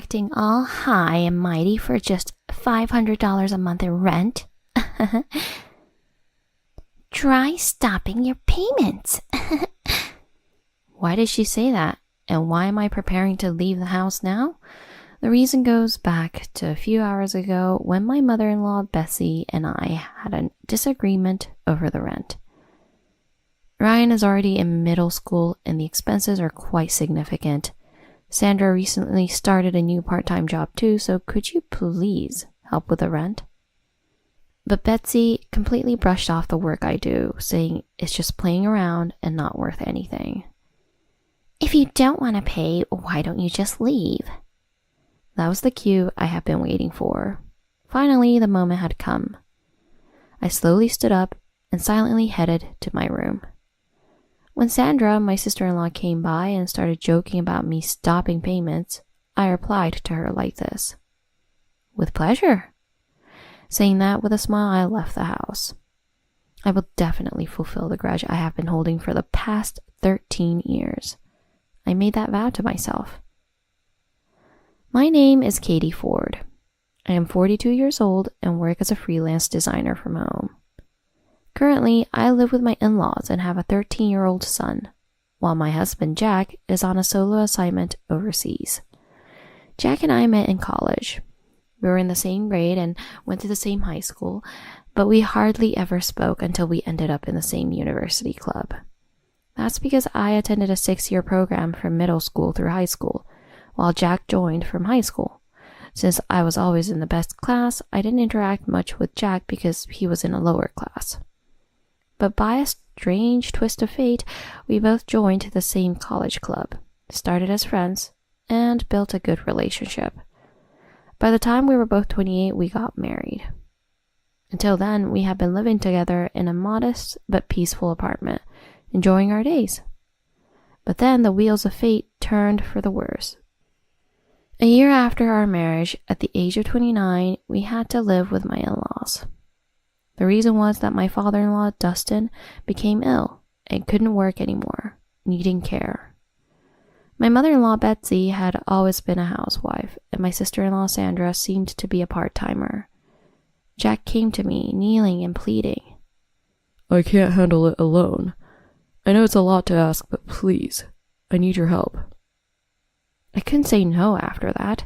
acting all high and mighty for just $500 a month in rent. Try stopping your payments. Why did she say that? And why am I preparing to leave the house now? The reason goes back to a few hours ago when my mother-in-law Bessie and I had a disagreement over the rent. Ryan is already in middle school and the expenses are quite significant. Sandra recently started a new part-time job too, so could you please help with the rent? But Betsy completely brushed off the work I do, saying it's just playing around and not worth anything. If you don't want to pay, why don't you just leave? That was the cue I had been waiting for. Finally, the moment had come. I slowly stood up and silently headed to my room. When Sandra, my sister-in-law, came by and started joking about me stopping payments, I replied to her like this. With pleasure. Saying that with a smile, I left the house. I will definitely fulfill the grudge I have been holding for the past 13 years. I made that vow to myself. My name is Katie Ford. I am 42 years old and work as a freelance designer from home. Currently, I live with my in-laws and have a 13-year-old son, while my husband Jack is on a solo assignment overseas. Jack and I met in college. We were in the same grade and went to the same high school, but we hardly ever spoke until we ended up in the same university club. That's because I attended a 6-year program from middle school through high school, while Jack joined from high school. Since I was always in the best class, I didn't interact much with Jack because he was in a lower class. But by a strange twist of fate, we both joined the same college club, started as friends, and built a good relationship. By the time we were both 28, we got married. Until then, we had been living together in a modest but peaceful apartment, enjoying our days. But then the wheels of fate turned for the worse. A year after our marriage, at the age of 29, we had to live with my in-laws. The reason was that my father-in-law, Dustin, became ill and couldn't work anymore, needing care. My mother-in-law, Betsy, had always been a housewife, and my sister-in-law, Sandra, seemed to be a part-timer. Jack came to me, kneeling and pleading. I can't handle it alone. I know it's a lot to ask, but please, I need your help. I couldn't say no after that.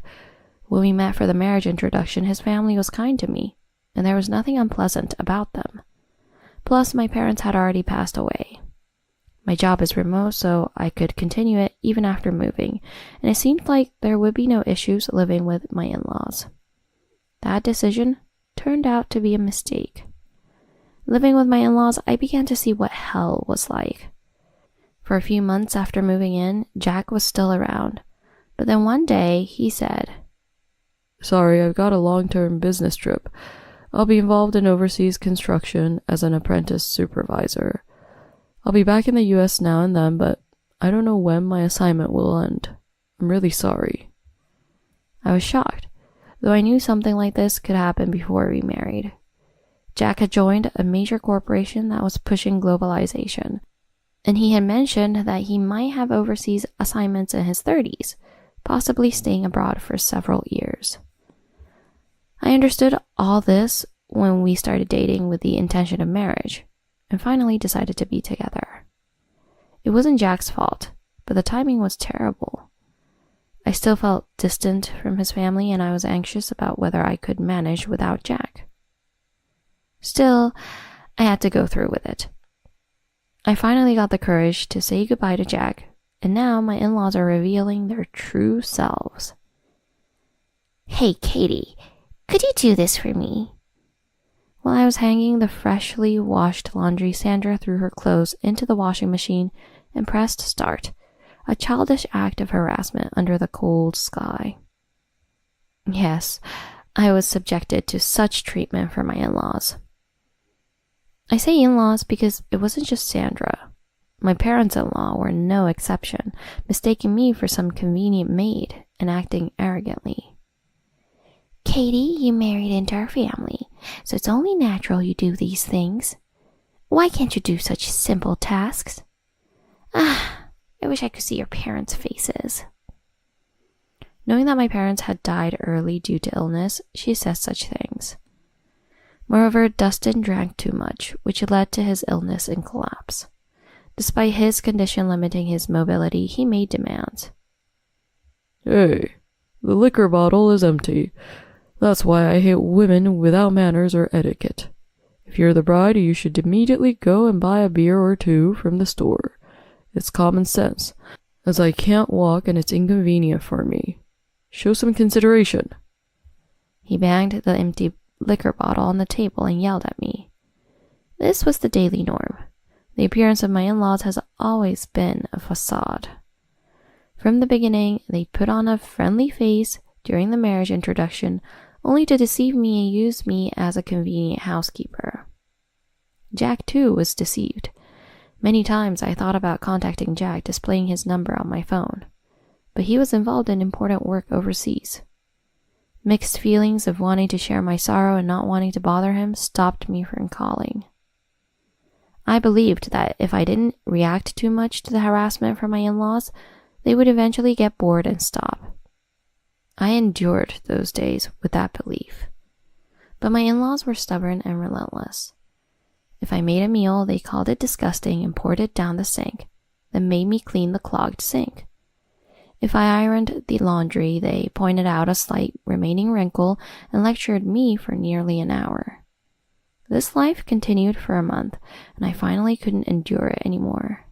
When we met for the marriage introduction, his family was kind to me, and there was nothing unpleasant about them. Plus, my parents had already passed away. My job is remote, so I could continue it even after moving, and it seemed like there would be no issues living with my in-laws. That decision turned out to be a mistake. Living with my in-laws, I began to see what hell was like. For a few months after moving in, Jack was still around, but then one day he said, Sorry, I've got a long-term business trip. I'll be involved in overseas construction as an apprentice supervisor. I'll be back in the US now and then, but I don't know when my assignment will end. I'm really sorry. I was shocked, though I knew something like this could happen before we married. Jack had joined a major corporation that was pushing globalization, and he had mentioned that he might have overseas assignments in his 30s, possibly staying abroad for several years. I understood all this when we started dating with the intention of marriage, and finally decided to be together. It wasn't Jack's fault, but the timing was terrible. I still felt distant from his family, and I was anxious about whether I could manage without Jack. Still, I had to go through with it. I finally got the courage to say goodbye to Jack, and now my in-laws are revealing their true selves. Hey, Katie, could you do this for me? While I was hanging the freshly washed laundry, Sandra threw her clothes into the washing machine and pressed start, a childish act of harassment under the cold sky. Yes, I was subjected to such treatment from my in-laws. I say in-laws because it wasn't just Sandra. My parents-in-law were no exception, mistaking me for some convenient maid and acting arrogantly. Katie, you married into our family, so it's only natural you do these things. Why can't you do such simple tasks? I wish I could see your parents' faces. Knowing that my parents had died early due to illness, she said such things. Moreover, Dustin drank too much, which led to his illness and collapse. Despite his condition limiting his mobility, he made demands. Hey, the liquor bottle is empty. That's why I hate women without manners or etiquette. If you're the bride, you should immediately go and buy a beer or two from the store. It's common sense, as I can't walk and it's inconvenient for me. Show some consideration. He banged the empty liquor bottle on the table and yelled at me. This was the daily norm. The appearance of my in-laws has always been a facade. From the beginning, they put on a friendly face during the marriage introduction, only to deceive me and use me as a convenient housekeeper. Jack, too, was deceived. Many times I thought about contacting Jack, displaying his number on my phone, but he was involved in important work overseas. Mixed feelings of wanting to share my sorrow and not wanting to bother him stopped me from calling. I believed that if I didn't react too much to the harassment from my in-laws, they would eventually get bored and stop. I endured those days with that belief. But my in-laws were stubborn and relentless. If I made a meal, they called it disgusting and poured it down the sink, then made me clean the clogged sink. If I ironed the laundry, they pointed out a slight remaining wrinkle and lectured me for nearly an hour. This life continued for a month, and I finally couldn't endure it anymore.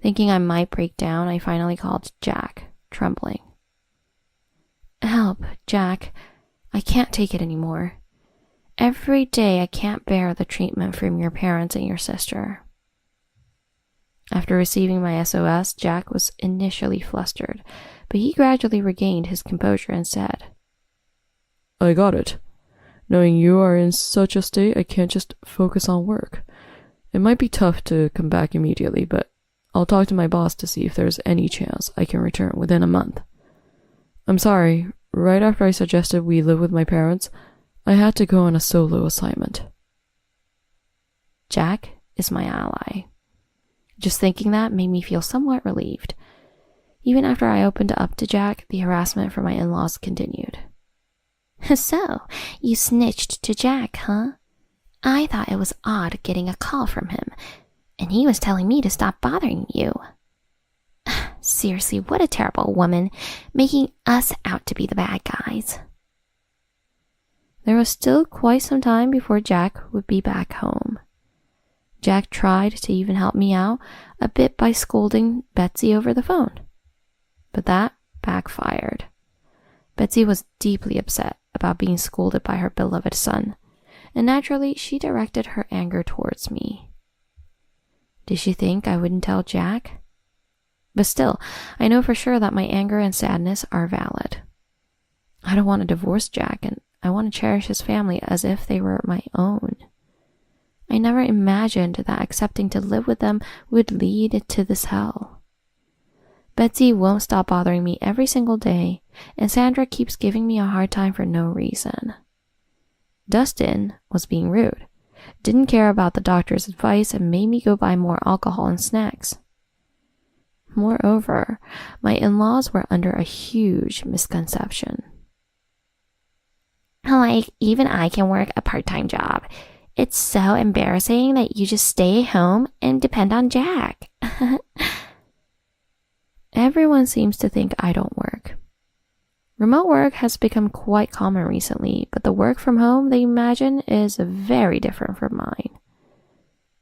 Thinking I might break down, I finally called Jack, trembling. Help, Jack. I can't take it anymore. Every day I can't bear the treatment from your parents and your sister. After receiving my SOS, Jack was initially flustered, but he gradually regained his composure and said, I got it. Knowing you are in such a state, I can't just focus on work. It might be tough to come back immediately, but I'll talk to my boss to see if there's any chance I can return within a month. I'm sorry, right after I suggested we live with my parents, I had to go on a solo assignment. Jack is my ally. Just thinking that made me feel somewhat relieved. Even after I opened up to Jack, the harassment from my in-laws continued. So, you snitched to Jack, huh? I thought it was odd getting a call from him, and he was telling me to stop bothering you. Seriously, what a terrible woman, making us out to be the bad guys. There was still quite some time before Jack would be back home. Jack tried to even help me out a bit by scolding Betsy over the phone. But that backfired. Betsy was deeply upset about being scolded by her beloved son, and naturally she directed her anger towards me. Did she think I wouldn't tell Jack? But still, I know for sure that my anger and sadness are valid. I don't want to divorce Jack, and I want to cherish his family as if they were my own. I never imagined that accepting to live with them would lead to this hell. Betsy won't stop bothering me every single day, and Sandra keeps giving me a hard time for no reason. Dustin was being rude, didn't care about the doctor's advice, and made me go buy more alcohol and snacks. Moreover, my in-laws were under a huge misconception. Like, even I can work a part-time job. It's so embarrassing that you just stay home and depend on Jack. Everyone seems to think I don't work. Remote work has become quite common recently, but the work from home they imagine is very different from mine.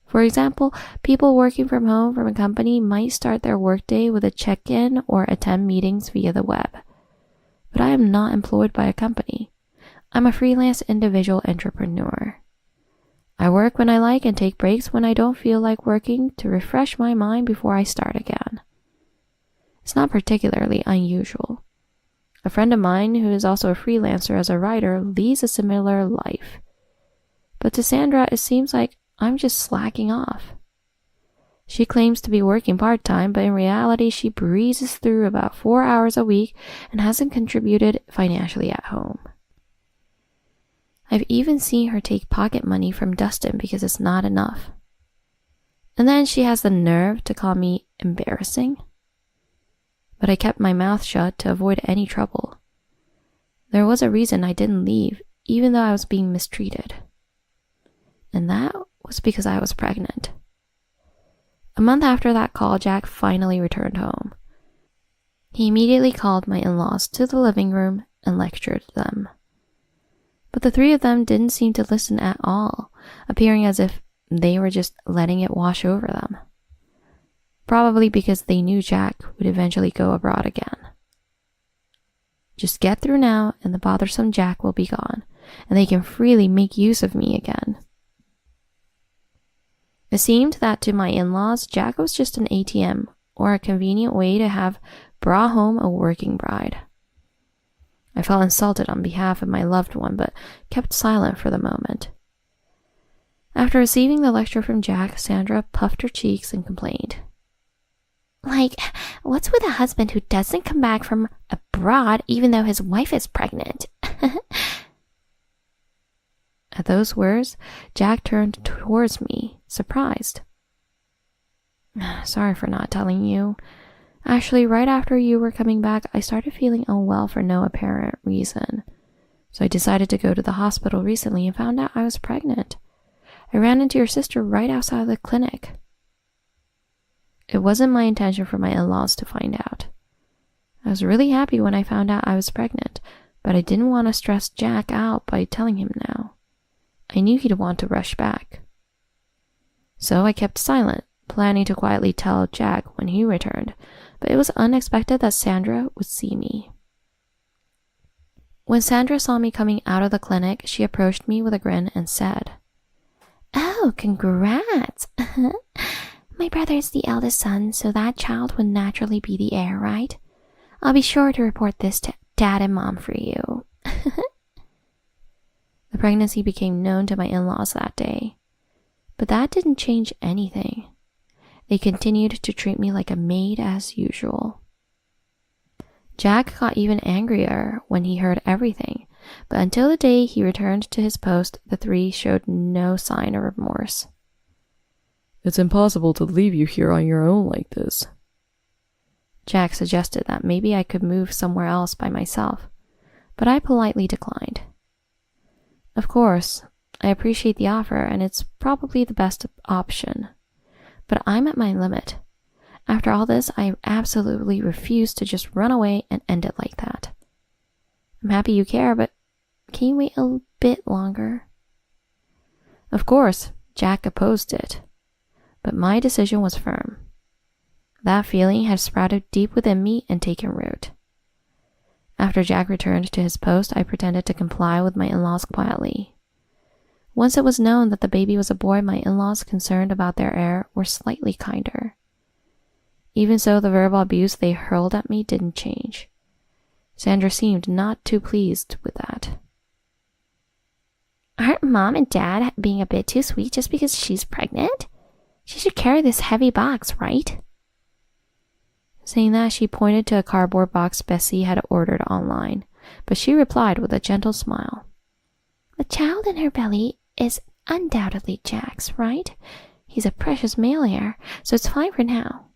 For example, people working from home from a company might start their workday with a check-in or attend meetings via the web. But I am not employed by a company. I'm a freelance individual entrepreneur. I work when I like and take breaks when I don't feel like working to refresh my mind before I start again. It's not particularly unusual. A friend of mine who is also a freelancer as a writer leads a similar life. But to Sandra, it seems like I'm just slacking off. She claims to be working part-time, but in reality she breezes through about 4 hours a week and hasn't contributed financially at home. I've even seen her take pocket money from Dustin because it's not enough. And then she has the nerve to call me embarrassing. but I kept my mouth shut to avoid any trouble. There was a reason I didn't leave, even though I was being mistreated. And that was because I was pregnant. A month after that call, Jack finally returned home. He immediately called my in-laws to the living room and lectured them. But the three of them didn't seem to listen at all, appearing as if they were just letting it wash over them. Probably because they knew Jack would eventually go abroad again. Just get through now and the bothersome Jack will be gone, and they can freely make use of me again. It seemed that to my in-laws, Jack was just an ATM, or a convenient way to have brought home a working bride. I felt insulted on behalf of my loved one, but kept silent for the moment. After receiving the lecture from Jack, Sandra puffed her cheeks and complained. Like, what's with a husband who doesn't come back from abroad even though his wife is pregnant? At those words, Jack turned towards me, surprised. Sorry for not telling you. Actually, right after you were coming back, I started feeling unwell for no apparent reason. So I decided to go to the hospital recently and found out I was pregnant. I ran into your sister right outside the clinic. It wasn't my intention for my in-laws to find out. I was really happy when I found out I was pregnant, but I didn't want to stress Jack out by telling him now. I knew he'd want to rush back. So I kept silent, planning to quietly tell Jack when he returned, but it was unexpected that Sandra would see me. When Sandra saw me coming out of the clinic, she approached me with a grin and said, "Oh, congrats! My brother is the eldest son, so that child would naturally be the heir, right? I'll be sure to report this to Dad and Mom for you." The pregnancy became known to my in-laws that day, but that didn't change anything. They continued to treat me like a maid as usual. Jack got even angrier when he heard everything, but until the day he returned to his post, the three showed no sign of remorse. It's impossible to leave you here on your own like this. Jack suggested that maybe I could move somewhere else by myself, but I politely declined. Of course, I appreciate the offer and it's probably the best option, but I'm at my limit. After all this, I absolutely refuse to just run away and end it like that. I'm happy you care, but can you wait a bit longer? Of course, Jack opposed it, but my decision was firm. That feeling had sprouted deep within me and taken root. After Jack returned to his post, I pretended to comply with my in-laws quietly. Once it was known that the baby was a boy, my in-laws, concerned about their heir, were slightly kinder. Even so, the verbal abuse they hurled at me didn't change. Sandra seemed not too pleased with that. Aren't Mom and Dad being a bit too sweet just because she's pregnant? She should carry this heavy box, right? Saying that, she pointed to a cardboard box Bessie had ordered online, but she replied with a gentle smile. The child in her belly is undoubtedly Jack's, right? He's a precious male heir, so it's fine for now.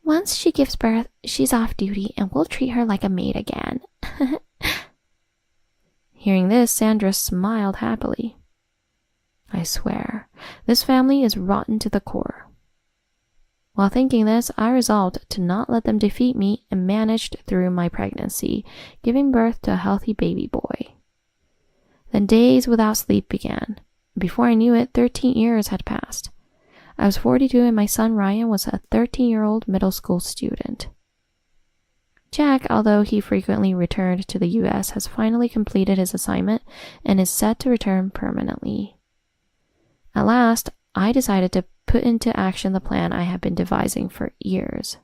Once she gives birth, she's off duty and we'll treat her like a maid again. Hearing this, Sandra smiled happily. I swear, this family is rotten to the core. While thinking this, I resolved to not let them defeat me and managed through my pregnancy, giving birth to a healthy baby boy. Then days without sleep began. Before I knew it, 13 years had passed. I was 42 and my son Ryan was a 13-year-old middle school student. Jack, although he frequently returned to the US, has finally completed his assignment and is set to return permanently. At last, I decided to put into action the plan I had been devising for years.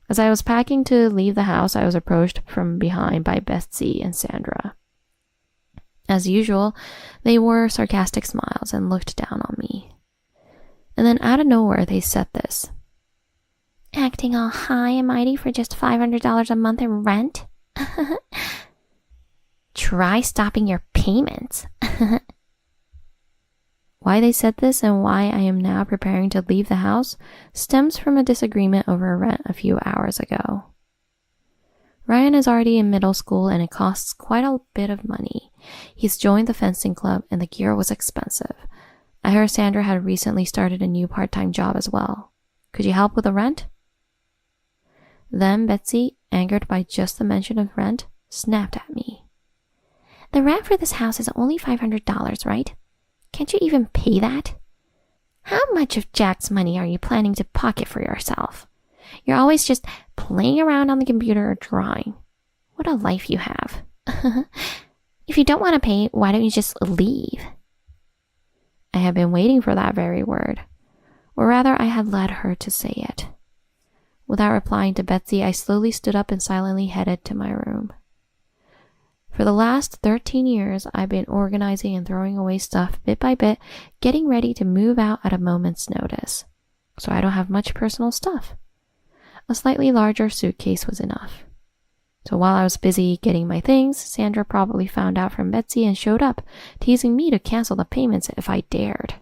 As I was packing to leave the house, I was approached from behind by Betsy and Sandra. As usual, they wore sarcastic smiles and looked down on me. And then out of nowhere, they said this. Acting all high and mighty for just $500 a month in rent? Try stopping your payments. Why they said this and why I am now preparing to leave the house stems from a disagreement over a rent a few hours ago. Ryan is already in middle school and it costs quite a bit of money. He's joined the fencing club and the gear was expensive. I heard Sandra had recently started a new part-time job as well. Could you help with the rent? Then Betsy, angered by just the mention of rent, snapped at me. The rent for this house is only $500, right? Can't you even pay that? How much of Jack's money are you planning to pocket for yourself? You're always just playing around on the computer or drawing. What a life you have. If you don't want to pay, why don't you just leave? I had been waiting for that very word. Or rather, I had led her to say it. Without replying to Betsy, I slowly stood up and silently headed to my room. For the last 13 years, I've been organizing and throwing away stuff bit by bit, getting ready to move out at a moment's notice. So I don't have much personal stuff. A slightly larger suitcase was enough. So while I was busy getting my things, Sandra probably found out from Betsy and showed up, teasing me to cancel the payments if I dared.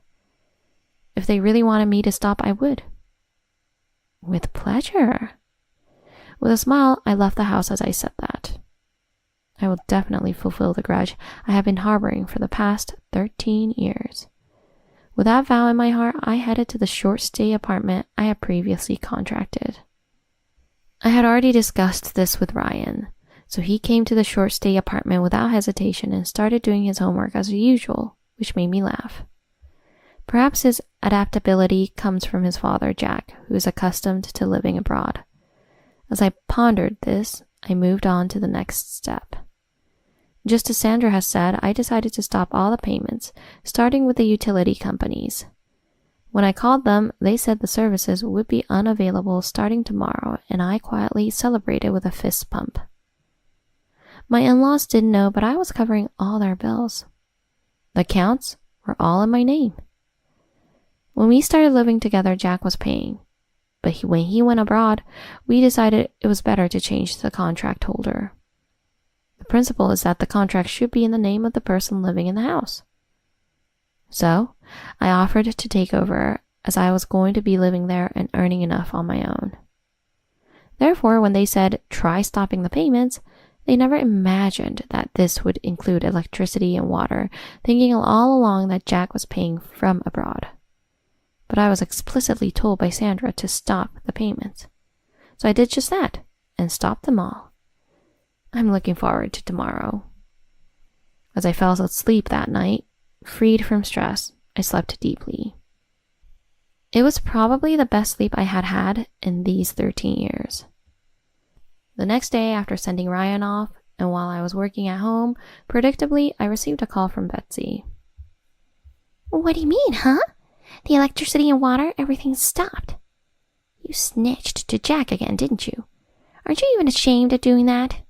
If they really wanted me to stop, I would. With pleasure. With a smile, I left the house as I said that. I will definitely fulfill the grudge I have been harboring for the past 13 years. With that vow in my heart, I headed to the short stay apartment I had previously contracted. I had already discussed this with Ryan, so he came to the short stay apartment without hesitation and started doing his homework as usual, which made me laugh. Perhaps his adaptability comes from his father, Jack, who is accustomed to living abroad. As I pondered this, I moved on to the next step. Just as Sandra has said, I decided to stop all the payments, starting with the utility companies. When I called them, they said the services would be unavailable starting tomorrow, and I quietly celebrated with a fist pump. My in-laws didn't know, but I was covering all their bills. The accounts were all in my name. When we started living together, Jack was paying. But when he went abroad, we decided it was better to change the contract holder. The principle is that the contract should be in the name of the person living in the house. So, I offered to take over as I was going to be living there and earning enough on my own. Therefore, when they said, try stopping the payments, they never imagined that this would include electricity and water, thinking all along that Jack was paying from abroad. But I was explicitly told by Sandra to stop the payments. So I did just that, and stopped them all. I'm looking forward to tomorrow. As I fell asleep that night, freed from stress, I slept deeply. It was probably the best sleep I had had in these 13 years. The next day, after sending Ryan off, and while I was working at home, predictably, I received a call from Betsy. What do you mean, huh? The electricity and water, everything stopped. You snitched to Jack again, didn't you? Aren't you even ashamed of doing that?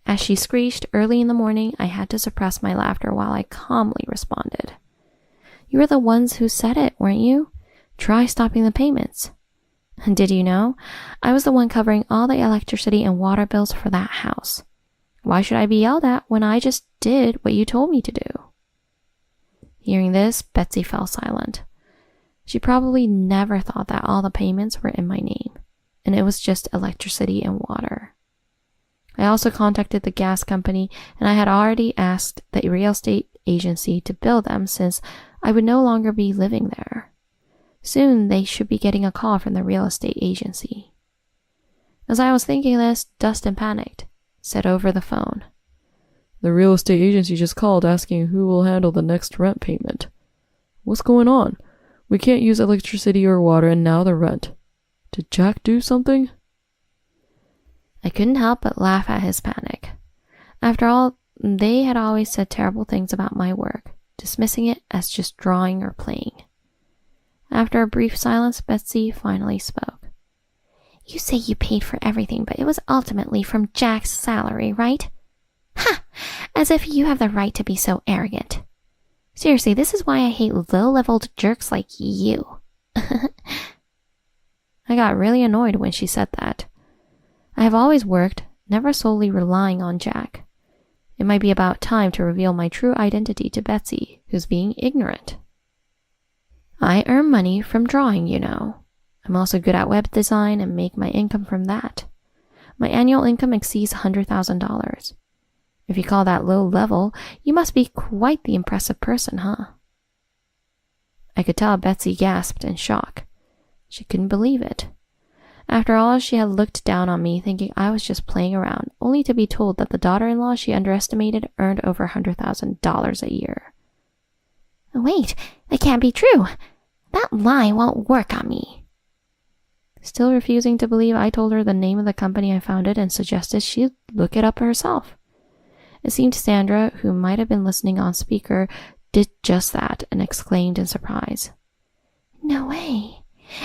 As she screeched early in the morning, I had to suppress my laughter while I calmly responded. You were the ones who said it, weren't you? Try stopping the payments. And did you know? I was the one covering all the electricity and water bills for that house. Why should I be yelled at when I just did what you told me to do? Hearing this, Betsy fell silent. She probably never thought that all the payments were in my name, and it was just electricity and water. I also contacted the gas company, and I had already asked the real estate agency to bill them since I would no longer be living there. Soon they should be getting a call from the real estate agency. As I was thinking this, Dustin panicked, said over the phone, The real estate agency just called asking who will handle the next rent payment. What's going on? We can't use electricity or water and now the rent. Did Jack do something? I couldn't help but laugh at his panic. After all, they had always said terrible things about my work, dismissing it as just drawing or playing. After a brief silence, Betsy finally spoke. You say you paid for everything, but it was ultimately from Jack's salary, right? Ha! As if you have the right to be so arrogant. Seriously, this is why I hate low-leveled jerks like you. I got really annoyed when she said that. I have always worked, never solely relying on Jack. It might be about time to reveal my true identity to Betsy, who's being ignorant. I earn money from drawing, you know. I'm also good at web design and make my income from that. My annual income exceeds $100,000. If you call that low level, you must be quite the impressive person, huh? I could tell Betsy gasped in shock. She couldn't believe it. After all, she had looked down on me, thinking I was just playing around, only to be told that the daughter-in-law she underestimated earned over $100,000 a year. Wait, that can't be true. That lie won't work on me. Still refusing to believe, I told her the name of the company I founded and suggested she look it up herself. It seemed Sandra, who might have been listening on speaker, did just that and exclaimed in surprise. No way.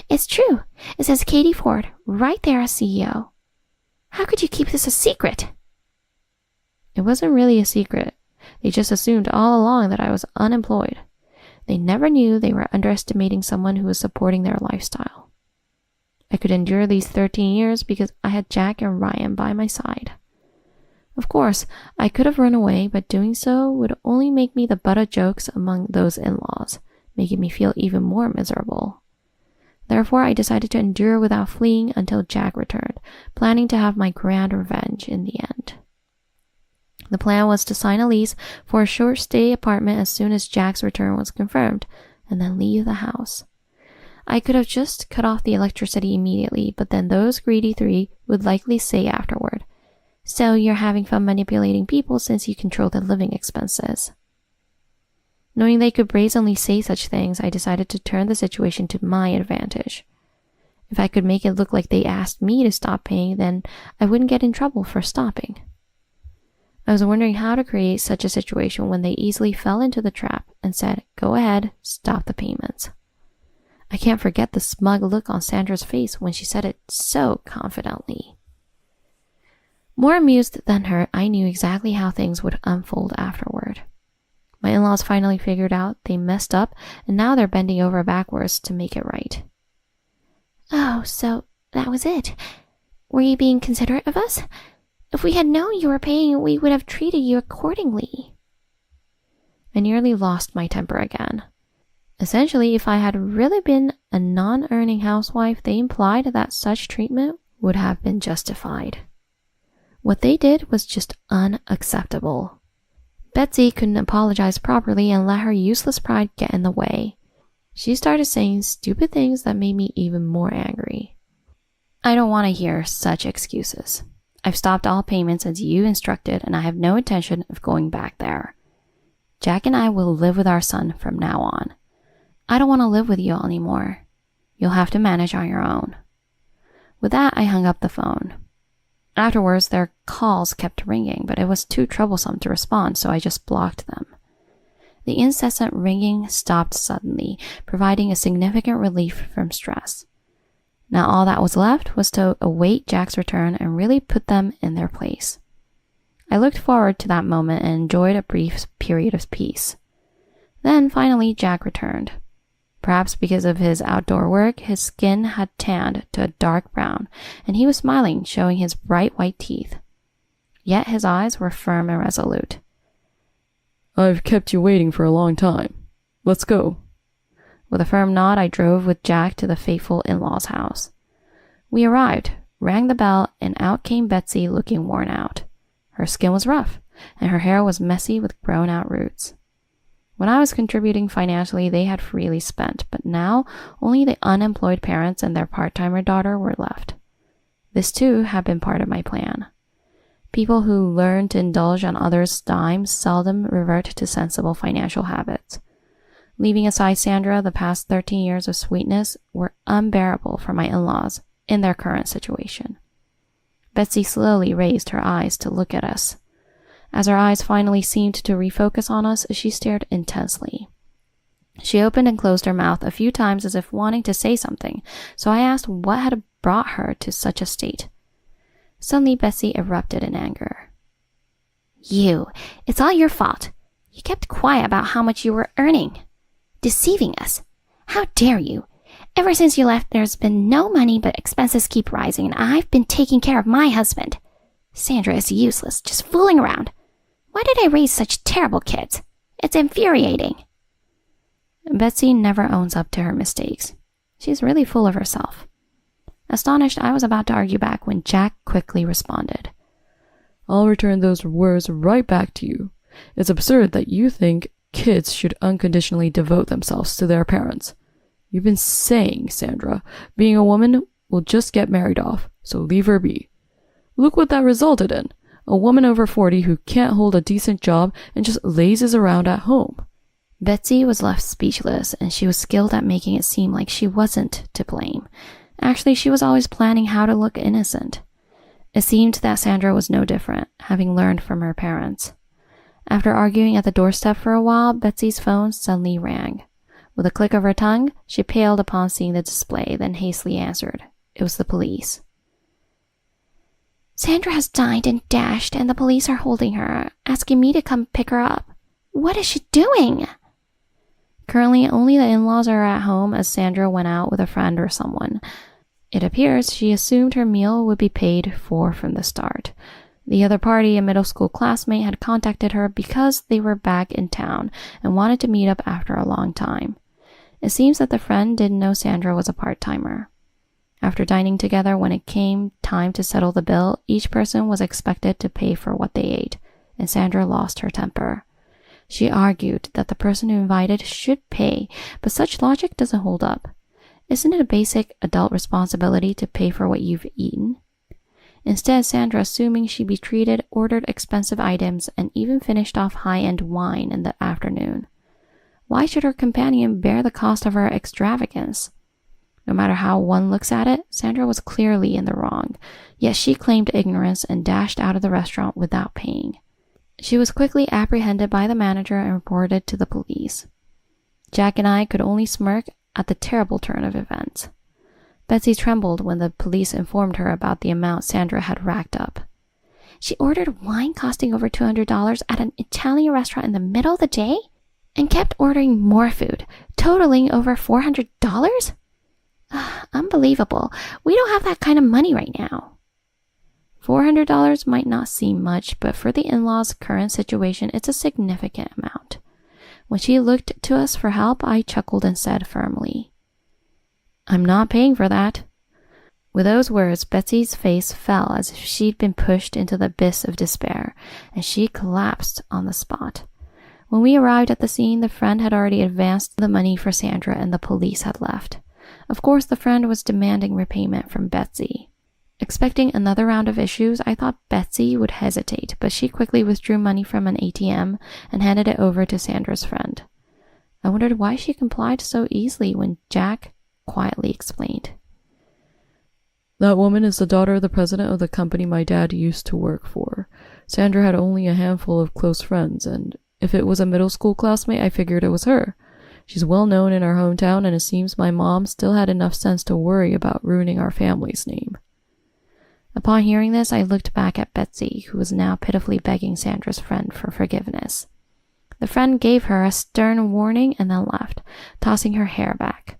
It's true. It says Katie Ford right there as CEO. How could you keep this a secret? It wasn't really a secret. They just assumed all along that I was unemployed. They never knew they were underestimating someone who was supporting their lifestyle. I could endure these 13 years because I had Jack and Ryan by my side. Of course, I could have run away, but doing so would only make me the butt of jokes among those in-laws, making me feel even more miserable. Therefore, I decided to endure without fleeing until Jack returned, planning to have my grand revenge in the end. The plan was to sign a lease for a short-stay apartment as soon as Jack's return was confirmed, and then leave the house. I could have just cut off the electricity immediately, but then those greedy three would likely say afterward, "So you're having fun manipulating people since you control the living expenses." Knowing they could brazenly say such things, I decided to turn the situation to my advantage. If I could make it look like they asked me to stop paying, then I wouldn't get in trouble for stopping. I was wondering how to create such a situation when they easily fell into the trap and said, "Go ahead, stop the payments." I can't forget the smug look on Sandra's face when she said it so confidently. More amused than hurt, I knew exactly how things would unfold afterward. My in-laws finally figured out they messed up, and now they're bending over backwards to make it right. Oh, so that was it. Were you being considerate of us? If we had known you were paying, we would have treated you accordingly. I nearly lost my temper again. Essentially, if I had really been a non-earning housewife, they implied that such treatment would have been justified. What they did was just unacceptable. Betsy couldn't apologize properly and let her useless pride get in the way. She started saying stupid things that made me even more angry. I don't want to hear such excuses. I've stopped all payments as you instructed, and I have no intention of going back there. Jack and I will live with our son from now on. I don't want to live with you all anymore. You'll have to manage on your own. With that, I hung up the phone. Afterwards, their calls kept ringing, but it was too troublesome to respond, so I just blocked them. The incessant ringing stopped suddenly, providing a significant relief from stress. Now all that was left was to await Jack's return and really put them in their place. I looked forward to that moment and enjoyed a brief period of peace. Then finally Jack returned. Perhaps because of his outdoor work, his skin had tanned to a dark brown, and he was smiling, showing his bright white teeth. Yet his eyes were firm and resolute. "I've kept you waiting for a long time. Let's go." With a firm nod, I drove with Jack to the faithful in-laws' house. We arrived, rang the bell, and out came Betsy looking worn out. Her skin was rough, and her hair was messy with grown-out roots. When I was contributing financially, they had freely spent, but now only the unemployed parents and their part-timer daughter were left. This too had been part of my plan. People who learn to indulge on others' dimes seldom revert to sensible financial habits. Leaving aside Sandra, the past 13 years of sweetness were unbearable for my in-laws in their current situation. Betsy slowly raised her eyes to look at us. As her eyes finally seemed to refocus on us, she stared intensely. She opened and closed her mouth a few times as if wanting to say something, so I asked what had brought her to such a state. Suddenly, Betsy erupted in anger. It's all your fault. You kept quiet about how much you were earning. Deceiving us. How dare you? Ever since you left, there's been no money, but expenses keep rising, and I've been taking care of my husband. Sandra is useless, just fooling around. Why did I raise such terrible kids? It's infuriating. Betsy never owns up to her mistakes. She's really full of herself. Astonished, I was about to argue back when Jack quickly responded. I'll return those words right back to you. It's absurd that you think kids should unconditionally devote themselves to their parents. You've been saying, Sandra, being a woman will just get married off, so leave her be. Look what that resulted in. A woman over 40 who can't hold a decent job and just lazes around at home. Betsy was left speechless, and she was skilled at making it seem like she wasn't to blame. Actually, she was always planning how to look innocent. It seemed that Sandra was no different, having learned from her parents. After arguing at the doorstep for a while, Betsy's phone suddenly rang. With a click of her tongue, she paled upon seeing the display, then hastily answered. It was the police. Sandra has died and dashed, and the police are holding her, asking me to come pick her up. What is she doing? Currently, only the in-laws are at home as Sandra went out with a friend or someone. It appears she assumed her meal would be paid for from the start. The other party, a middle school classmate, had contacted her because they were back in town and wanted to meet up after a long time. It seems that the friend didn't know Sandra was a part-timer. After dining together, when it came time to settle the bill, each person was expected to pay for what they ate, and Sandra lost her temper. She argued that the person who invited should pay, but such logic doesn't hold up. Isn't it a basic adult responsibility to pay for what you've eaten? Instead, Sandra, assuming she'd be treated, ordered expensive items and even finished off high-end wine in the afternoon. Why should her companion bear the cost of her extravagance? No matter how one looks at it, Sandra was clearly in the wrong, yet she claimed ignorance and dashed out of the restaurant without paying. She was quickly apprehended by the manager and reported to the police. Jack and I could only smirk at the terrible turn of events. Betsy trembled when the police informed her about the amount Sandra had racked up. She ordered wine costing over $200 at an Italian restaurant in the middle of the day and kept ordering more food, totaling over $400? Unbelievable. We don't have that kind of money right now. $400 might not seem much, but for the in-laws' current situation, it's a significant amount. When she looked to us for help, I chuckled and said firmly, "I'm not paying for that." With those words, Betsy's face fell as if she'd been pushed into the abyss of despair, and she collapsed on the spot. When we arrived at the scene, the friend had already advanced the money for Sandra and the police had left. Of course, the friend was demanding repayment from Betsy. Expecting another round of issues, I thought Betsy would hesitate, but she quickly withdrew money from an ATM and handed it over to Sandra's friend. I wondered why she complied so easily when Jack quietly explained. That woman is the daughter of the president of the company my dad used to work for. Sandra had only a handful of close friends, and if it was a middle school classmate, I figured it was her. She's well known in our hometown, and it seems my mom still had enough sense to worry about ruining our family's name. Upon hearing this, I looked back at Betsy, who was now pitifully begging Sandra's friend for forgiveness. The friend gave her a stern warning and then left, tossing her hair back.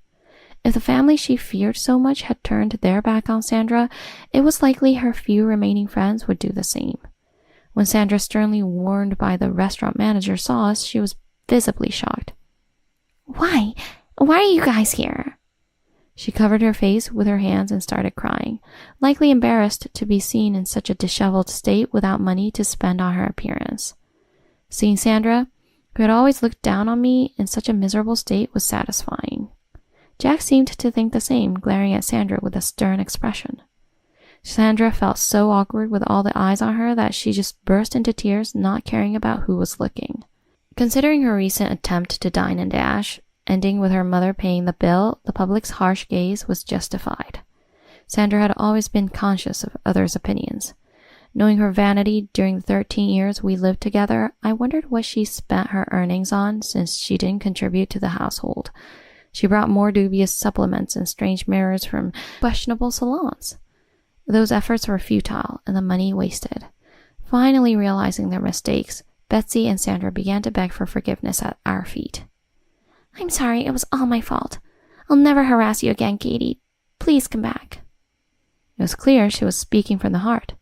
If the family she feared so much had turned their back on Sandra, it was likely her few remaining friends would do the same. When Sandra, sternly warned by the restaurant manager, saw us, she was visibly shocked. Why? Why are you guys here? She covered her face with her hands and started crying, likely embarrassed to be seen in such a disheveled state without money to spend on her appearance. Seeing Sandra, who had always looked down on me in such a miserable state, was satisfying. Jack seemed to think the same, glaring at Sandra with a stern expression. Sandra felt so awkward with all the eyes on her that she just burst into tears, not caring about who was looking. Considering her recent attempt to dine and dash, ending with her mother paying the bill, the public's harsh gaze was justified. Sandra had always been conscious of others' opinions. Knowing her vanity during the 13 years we lived together, I wondered what she spent her earnings on since she didn't contribute to the household. She brought more dubious supplements and strange mirrors from questionable salons. Those efforts were futile and the money wasted. Finally realizing their mistakes, Betsy and Sandra began to beg for forgiveness at our feet. I'm sorry, it was all my fault. I'll never harass you again, Katie. Please come back. It was clear she was speaking from the heart.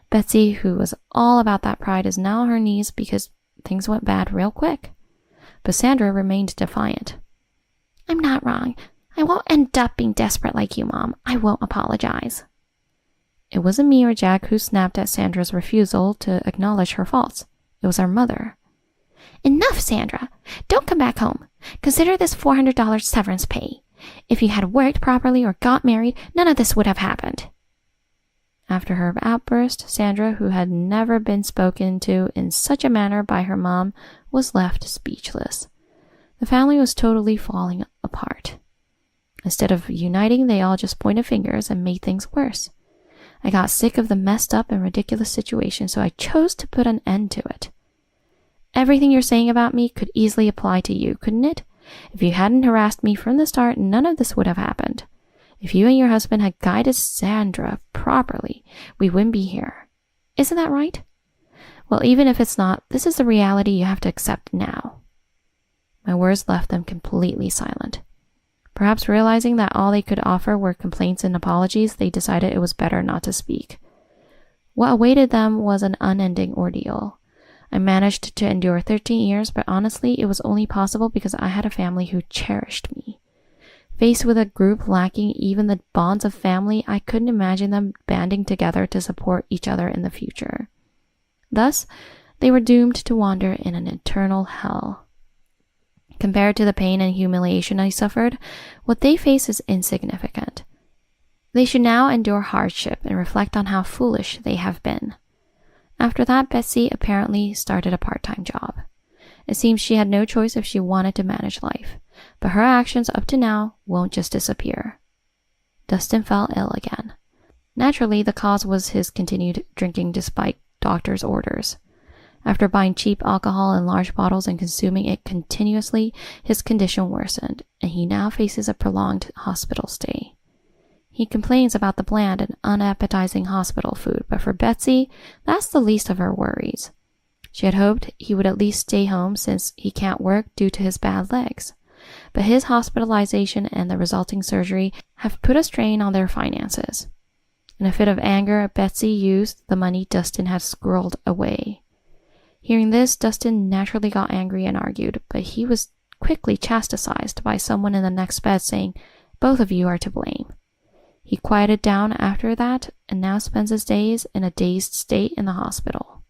Betsy, who was all about that pride, is now on her knees because things went bad real quick. But Sandra remained defiant. I'm not wrong. I won't end up being desperate like you, Mom. I won't apologize. It wasn't me or Jack who snapped at Sandra's refusal to acknowledge her faults. It was our mother. Enough, Sandra. Don't come back home. Consider this $400 severance pay. If you had worked properly or got married, none of this would have happened. After her outburst, Sandra, who had never been spoken to in such a manner by her mom, was left speechless. The family was totally falling apart. Instead of uniting, they all just pointed fingers and made things worse. I got sick of the messed up and ridiculous situation, so I chose to put an end to it. Everything you're saying about me could easily apply to you, couldn't it? If you hadn't harassed me from the start, none of this would have happened. If you and your husband had guided Sandra properly, we wouldn't be here. Isn't that right? Well, even if it's not, this is the reality you have to accept now. My words left them completely silent. Perhaps realizing that all they could offer were complaints and apologies, they decided it was better not to speak. What awaited them was an unending ordeal. I managed to endure 13 years, but honestly, it was only possible because I had a family who cherished me. Faced with a group lacking even the bonds of family, I couldn't imagine them banding together to support each other in the future. Thus, they were doomed to wander in an eternal hell. Compared to the pain and humiliation I suffered, what they face is insignificant. They should now endure hardship and reflect on how foolish they have been. After that, Betsy apparently started a part-time job. It seems she had no choice if she wanted to manage life, but her actions up to now won't just disappear. Dustin fell ill again. Naturally, the cause was his continued drinking despite doctor's orders. After buying cheap alcohol in large bottles and consuming it continuously, his condition worsened, and he now faces a prolonged hospital stay. He complains about the bland and unappetizing hospital food, but for Betsy, that's the least of her worries. She had hoped he would at least stay home since he can't work due to his bad legs. But his hospitalization and the resulting surgery have put a strain on their finances. In a fit of anger, Betsy used the money Dustin had squirreled away. Hearing this, Dustin naturally got angry and argued, but he was quickly chastised by someone in the next bed saying, "Both of you are to blame." He quieted down after that and now spends his days in a dazed state in the hospital.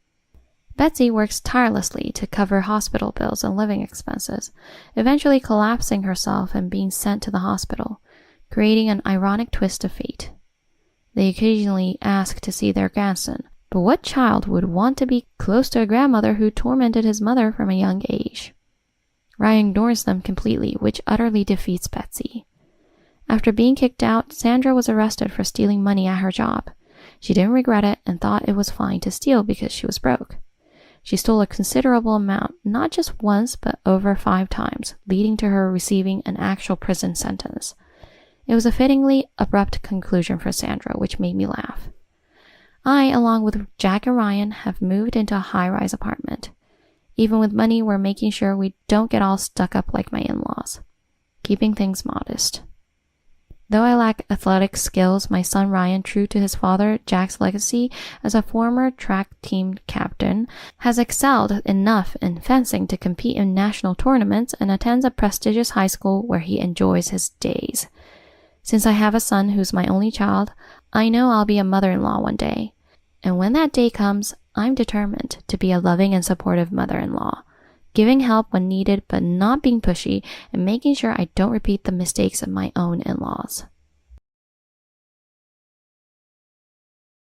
Betsy works tirelessly to cover hospital bills and living expenses, eventually collapsing herself and being sent to the hospital, creating an ironic twist of fate. They occasionally ask to see their grandson, but what child would want to be close to a grandmother who tormented his mother from a young age? Ryan ignores them completely, which utterly defeats Betsy. After being kicked out, Sandra was arrested for stealing money at her job. She didn't regret it and thought it was fine to steal because she was broke. She stole a considerable amount, not just once, but over 5 times, leading to her receiving an actual prison sentence. It was a fittingly abrupt conclusion for Sandra, which made me laugh. I, along with Jack and Ryan, have moved into a high-rise apartment. Even with money, we're making sure we don't get all stuck up like my in-laws. Keeping things modest. Though I lack athletic skills, my son Ryan, true to his father Jack's legacy as a former track team captain, has excelled enough in fencing to compete in national tournaments and attends a prestigious high school where he enjoys his days. Since I have a son who's my only child, I know I'll be a mother-in-law one day. And when that day comes, I'm determined to be a loving and supportive mother-in-law, giving help when needed but not being pushy, and making sure I don't repeat the mistakes of my own in-laws.